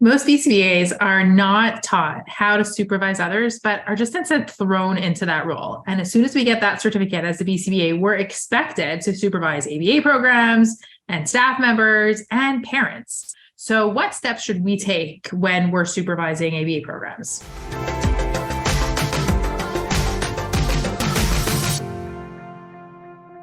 Most BCBAs are not taught how to supervise others, but are just instead thrown into that role. And as soon as we get that certificate as a BCBA, we're expected to supervise ABA programs and staff members and parents. So what steps should we take when we're supervising ABA programs?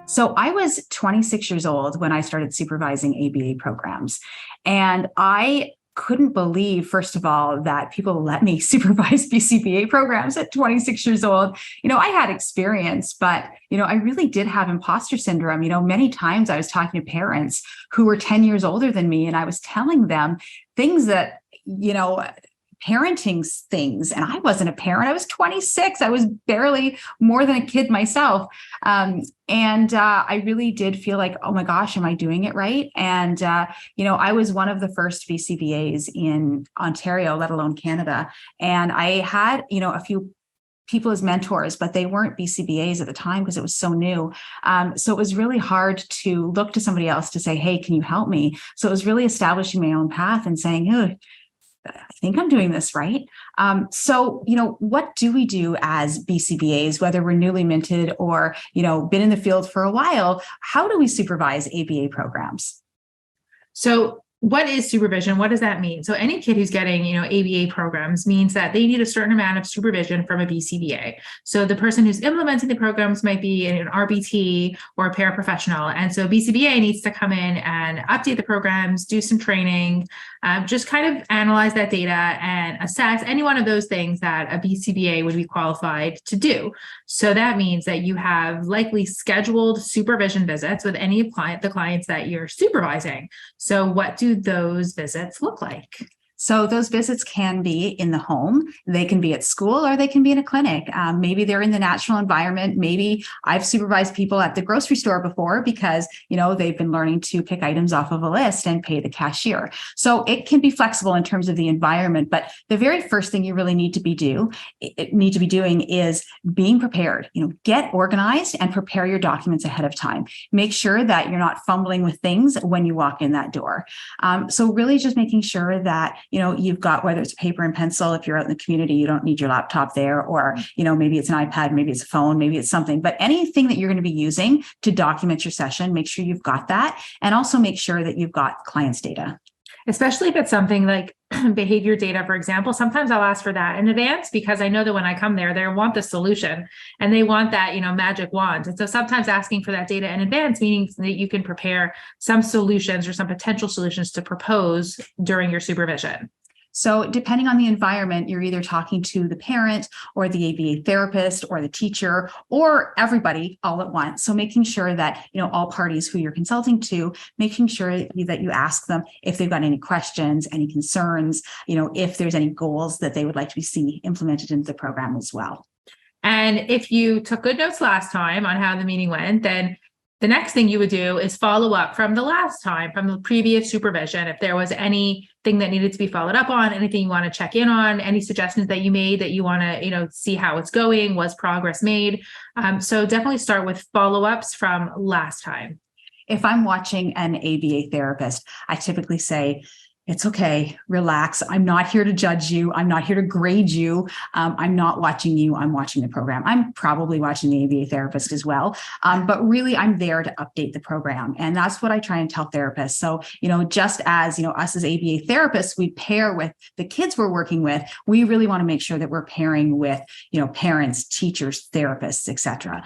So I was 26 years old when I started supervising ABA programs, and I couldn't believe, first of all, that people let me supervise BCBA programs at 26 years old. I had experience, but, I really did have imposter syndrome. Many times I was talking to parents who were 10 years older than me, and I was telling them things that, parenting things. And I wasn't a parent. I was 26. I was barely more than a kid myself. I really did feel like, oh my gosh, am I doing it right? And, I was one of the first BCBAs in Ontario, let alone Canada. And I had, a few people as mentors, but they weren't BCBAs at the time because it was so new. So it was really hard to look to somebody else to say, hey, can you help me? So it was really establishing my own path and saying, oh, I think I'm doing this right. So, what do we do as BCBAs, whether we're newly minted or, been in the field for a while? How do we supervise ABA programs? So what is supervision? What does that mean? So any kid who's getting, ABA programs means that they need a certain amount of supervision from a BCBA. So the person who's implementing the programs might be an RBT or a paraprofessional. And so BCBA needs to come in and update the programs, do some training, just kind of analyze that data and assess any one of those things that a BCBA would be qualified to do. So that means that you have likely scheduled supervision visits with any of the clients that you're supervising. So what do those visits look like? So those visits can be in the home, they can be at school, or they can be in a clinic. Maybe they're in the natural environment. Maybe I've supervised people at the grocery store before because, they've been learning to pick items off of a list and pay the cashier. So it can be flexible in terms of the environment. But the very first thing you really need to be doing is being prepared. Get organized and prepare your documents ahead of time. Make sure that you're not fumbling with things when you walk in that door. So really just making sure that you've got, whether it's paper and pencil, if you're out in the community, you don't need your laptop there, or, maybe it's an iPad, maybe it's a phone, maybe it's something, but anything that you're going to be using to document your session, make sure you've got that. And also make sure that you've got clients' data. Especially if it's something like behavior data, for example. Sometimes I'll ask for that in advance because I know that when I come there, they want the solution and they want that, magic wand. And so sometimes asking for that data in advance, meaning that you can prepare some solutions or some potential solutions to propose during your supervision. So depending on the environment, you're either talking to the parent or the ABA therapist or the teacher or everybody all at once. So making sure that, all parties who you're consulting to, making sure that you ask them if they've got any questions, any concerns, if there's any goals that they would like to see implemented into the program as well. And if you took good notes last time on how the meeting went, then the next thing you would do is follow up from the last time, from the previous supervision. If there was anything that needed to be followed up on, anything you want to check in on, any suggestions that you made that you want to, see how it's going, was progress made. So definitely start with follow-ups from last time. If I'm watching an ABA therapist, I typically say, it's okay, relax. I'm not here to judge you. I'm not here to grade you. I'm not watching you. I'm watching the program. I'm probably watching the ABA therapist as well. But really, I'm there to update the program. And that's what I try and tell therapists. So, just as, us as ABA therapists, we pair with the kids we're working with, we really want to make sure that we're pairing with, parents, teachers, therapists, etc.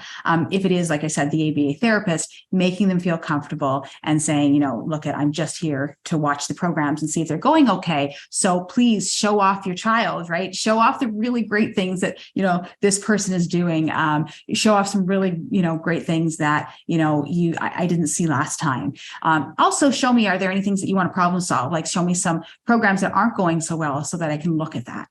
If it is, like I said, the ABA therapist, making them feel comfortable and saying, look, I'm just here to watch the programs and see if they're going okay. So please show off your child, right? Show off the really great things that, this person is doing. Show off some really, great things that, I didn't see last time. Also show me, are there any things that you want to problem solve? Like show me some programs that aren't going so well so that I can look at that.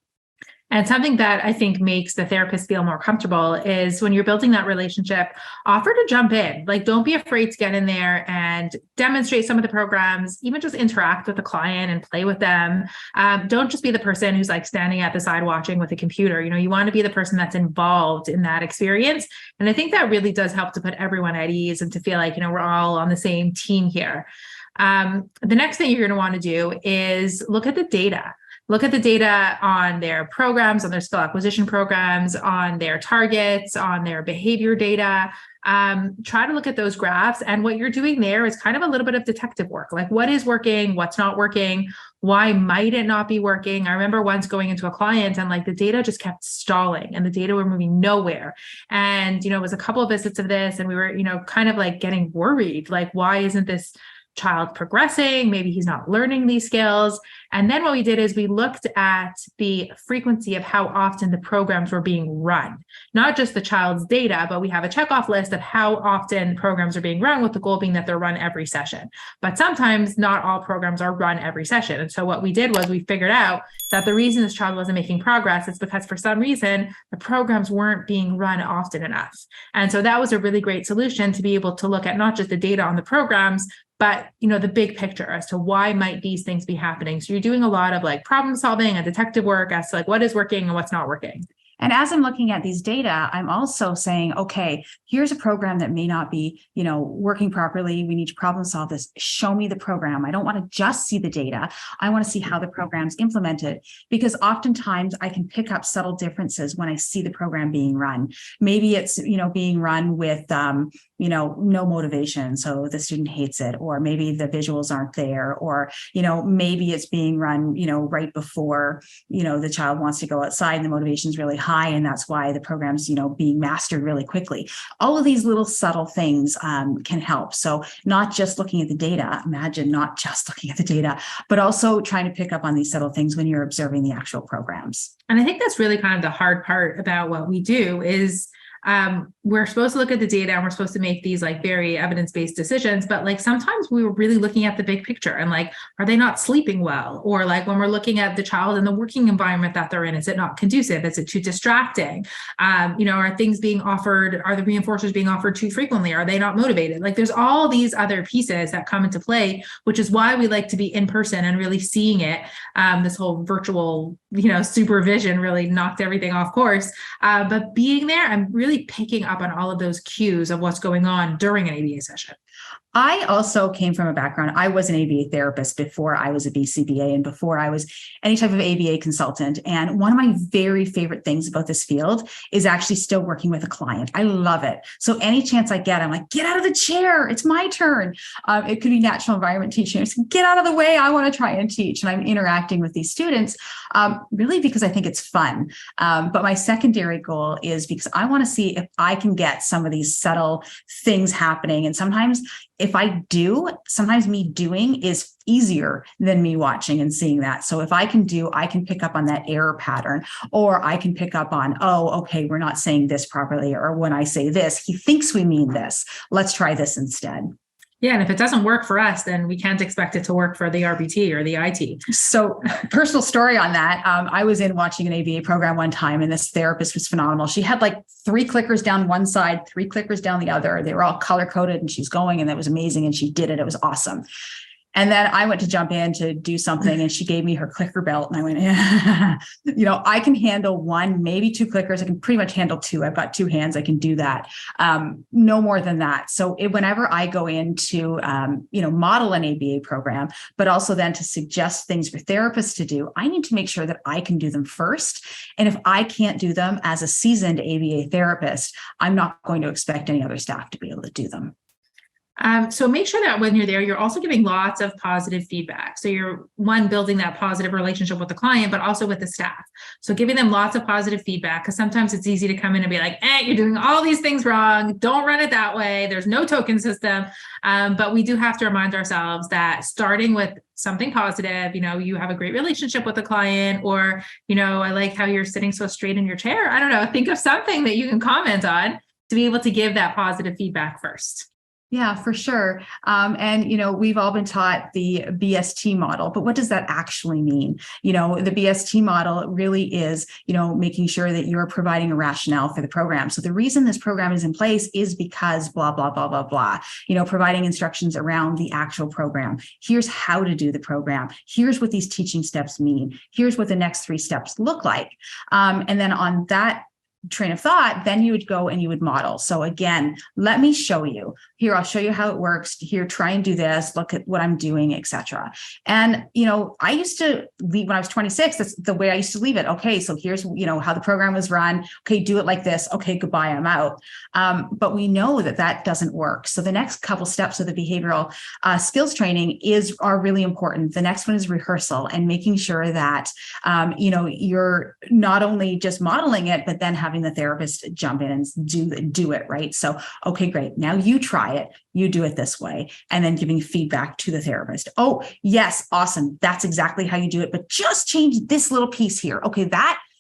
And something that I think makes the therapist feel more comfortable is when you're building that relationship, offer to jump in. Like, don't be afraid to get in there and demonstrate some of the programs, even just interact with the client and play with them. Don't just be the person who's like standing at the side watching with a computer. You want to be the person that's involved in that experience. And I think that really does help to put everyone at ease and to feel like, we're all on the same team here. The next thing you're going to want to do is look at the data. Look at the data on their programs, on their skill acquisition programs, on their targets, on their behavior data. Try to look at those graphs. And what you're doing there is kind of a little bit of detective work, like what is working, what's not working, why might it not be working? I remember once going into a client and like the data just kept stalling and the data were moving nowhere. And, it was a couple of visits of this and we were, kind of like getting worried, like, why isn't this child progressing? Maybe he's not learning these skills. And then what we did is we looked at the frequency of how often the programs were being run, not just the child's data, but we have a checkoff list of how often programs are being run, with the goal being that they're run every session. But sometimes not all programs are run every session. And so what we did was we figured out that the reason this child wasn't making progress is because for some reason, the programs weren't being run often enough. And so that was a really great solution to be able to look at not just the data on the programs, but the big picture as to why might these things be happening. So you're doing a lot of like problem solving and detective work as to like what is working and what's not working. And as I'm looking at these data, I'm also saying, okay, here's a program that may not be, working properly. We need to problem solve this. Show me the program. I don't want to just see the data. I want to see how the program's implemented, because oftentimes I can pick up subtle differences when I see the program being run. Maybe it's, being run with, no motivation. So the student hates it, or maybe the visuals aren't there, or, maybe it's being run, right before, the child wants to go outside and the motivation is really high. And that's why the program's, being mastered really quickly. All of these little subtle things can help. So not just looking at the data, imagine not just looking at the data, but also trying to pick up on these subtle things when you're observing the actual programs. And I think that's really kind of the hard part about what we do is we're supposed to look at the data and we're supposed to make these like very evidence-based decisions, but like sometimes we were really looking at the big picture and like, are they not sleeping well? Or like when we're looking at the child and the working environment that they're in, is it not conducive? Is it too distracting? Are things being offered? Are the reinforcers being offered too frequently? Are they not motivated? Like there's all these other pieces that come into play, which is why we like to be in person and really seeing it. This whole virtual, supervision really knocked everything off course. But being there and really picking up on all of those cues of what's going on during an ABA session. I also came from a background. I was an ABA therapist before I was a BCBA and before I was any type of ABA consultant. And one of my very favorite things about this field is actually still working with a client. I love it. So any chance I get, I'm like, get out of the chair. It's my turn. It could be natural environment teaching. It's get out of the way. I want to try and teach. And I'm interacting with these students really because I think it's fun. But my secondary goal is because I want to see if I can get some of these subtle things happening. And sometimes if I do, sometimes me doing is easier than me watching and seeing that. So if I can pick up on that error pattern, or I can pick up on, oh, okay, we're not saying this properly. Or when I say this, he thinks we mean this. Let's try this instead. Yeah. And if it doesn't work for us, then we can't expect it to work for the RBT or the IT. So personal story on that. I was in watching an ABA program one time and this therapist was phenomenal. She had like 3 clickers down one side, 3 clickers down the other. They were all color coded and she's going and that was amazing. And she did it. It was awesome. And then I went to jump in to do something and she gave me her clicker belt and I went, I can handle 1, maybe 2 clickers. I can pretty much handle 2. I've got 2 hands. I can do that. No more than that. So whenever I go in to, model an ABA program, but also then to suggest things for therapists to do, I need to make sure that I can do them first. And if I can't do them as a seasoned ABA therapist, I'm not going to expect any other staff to be able to do them. So make sure that when you're there, you're also giving lots of positive feedback. So you're building that positive relationship with the client, but also with the staff. So giving them lots of positive feedback, because sometimes it's easy to come in and be like, you're doing all these things wrong. Don't run it that way. There's no token system. But we do have to remind ourselves that starting with something positive, you have a great relationship with the client, or, I like how you're sitting so straight in your chair. I don't know, think of something that you can comment on to be able to give that positive feedback first. Yeah, for sure. We've all been taught the BST model, but what does that actually mean? The BST model really is, making sure that you're providing a rationale for the program. So the reason this program is in place is because blah, blah, blah, blah, blah, providing instructions around the actual program. Here's how to do the program. Here's what these teaching steps mean. Here's what the next 3 steps look like. And then on that train of thought, then you would go and you would model. So again, let me show you. here, I'll show you how it works. Here, try and do this. Look at what I'm doing, etc. And, I used to leave when I was 26. That's the way I used to leave it. Okay, so here's, how the program was run. Okay, do it like this. Okay, goodbye, I'm out. But we know that doesn't work. So the next couple steps of the behavioral skills training are really important. The next one is rehearsal and making sure that, you're not only just modeling it, but then having the therapist jump in and do it, right? So, okay, great. Now you try it. You do it this way. And then giving feedback to the therapist. Oh, yes, awesome. That's exactly how you do it. But just change this little piece here. Okay,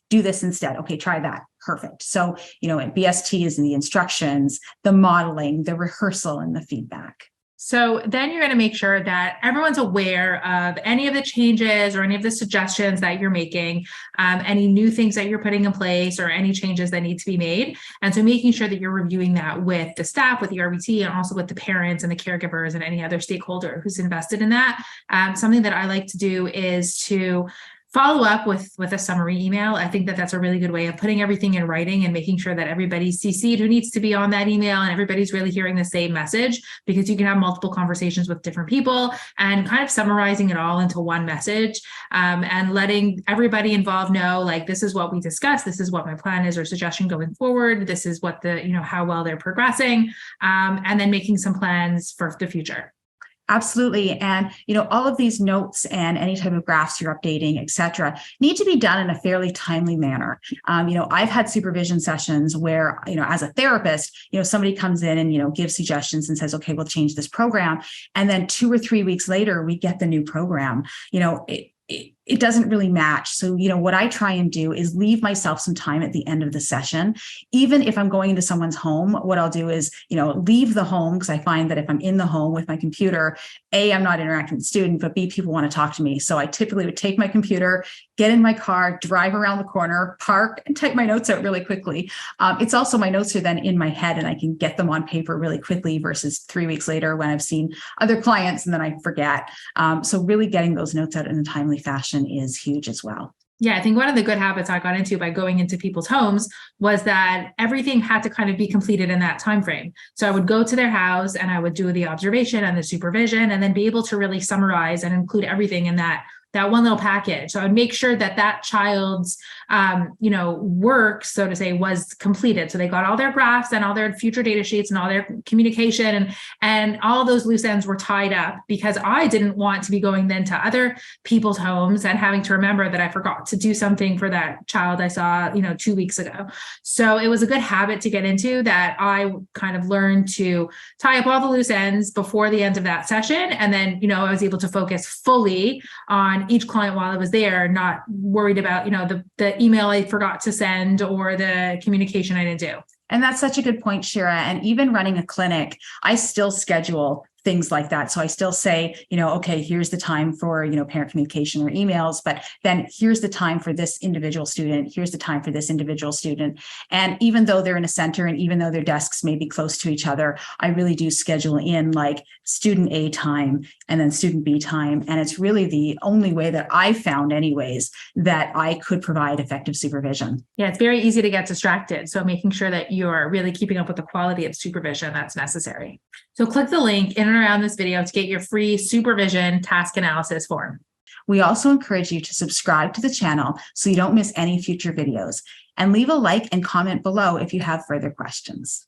do this instead. Okay, try that. Perfect. So, at BST is in the instructions, the modeling, the rehearsal, and the feedback. So then you're going to make sure that everyone's aware of any of the changes or any of the suggestions that you're making, any new things that you're putting in place or any changes that need to be made. And so making sure that you're reviewing that with the staff, with the RBT, and also with the parents and the caregivers and any other stakeholder who's invested in that. Something that I like to do is to follow up with a summary email. I think that that's a really good way of putting everything in writing and making sure that everybody's CC'd who needs to be on that email and everybody's really hearing the same message, because you can have multiple conversations with different people and kind of summarizing it all into one message, and letting everybody involved know, like, this is what we discussed, this is what my plan is or suggestion going forward, this is what how well they're progressing, and then making some plans for the future. Absolutely. And, all of these notes and any type of graphs you're updating, et cetera, need to be done in a fairly timely manner. I've had supervision sessions where, as a therapist, somebody comes in and, gives suggestions and says, okay, we'll change this program. And then 2 or 3 weeks later, we get the new program. It doesn't really match. So, what I try and do is leave myself some time at the end of the session. Even if I'm going into someone's home, what I'll do is, leave the home, because I find that if I'm in the home with my computer, A, I'm not interacting with the student, but B, people want to talk to me. So I typically would take my computer, get in my car, drive around the corner, park, and type my notes out really quickly. It's also, my notes are then in my head and I can get them on paper really quickly versus 3 weeks later when I've seen other clients and then I forget. So really getting those notes out in a timely fashion is huge as well. Yeah, I think one of the good habits I got into by going into people's homes was that everything had to kind of be completed in that time frame. So I would go to their house and I would do the observation and the supervision and then be able to really summarize and include everything in that one little package. So I would make sure that child's, work, so to say, was completed. So they got all their graphs and all their future data sheets and all their communication and all those loose ends were tied up, because I didn't want to be going then to other people's homes and having to remember that I forgot to do something for that child I saw, 2 weeks ago. So it was a good habit to get into that I kind of learned to tie up all the loose ends before the end of that session. And then, I was able to focus fully on each client while I was there, not worried about, the email I forgot to send or the communication I didn't do. And that's such a good point, Shira. And even running a clinic, I still schedule things like that. So I still say, okay, here's the time for, parent communication or emails, but then here's the time for this individual student. Here's the time for this individual student. And even though they're in a center and even though their desks may be close to each other, I really do schedule in like student A time and then student B time. And it's really the only way that I've found anyways, that I could provide effective supervision. Yeah, it's very easy to get distracted. So making sure that you're really keeping up with the quality of supervision that's necessary. So click the link in and around this video to get your free supervision task analysis form. We also encourage you to subscribe to the channel so you don't miss any future videos, and leave a like and comment below if you have further questions.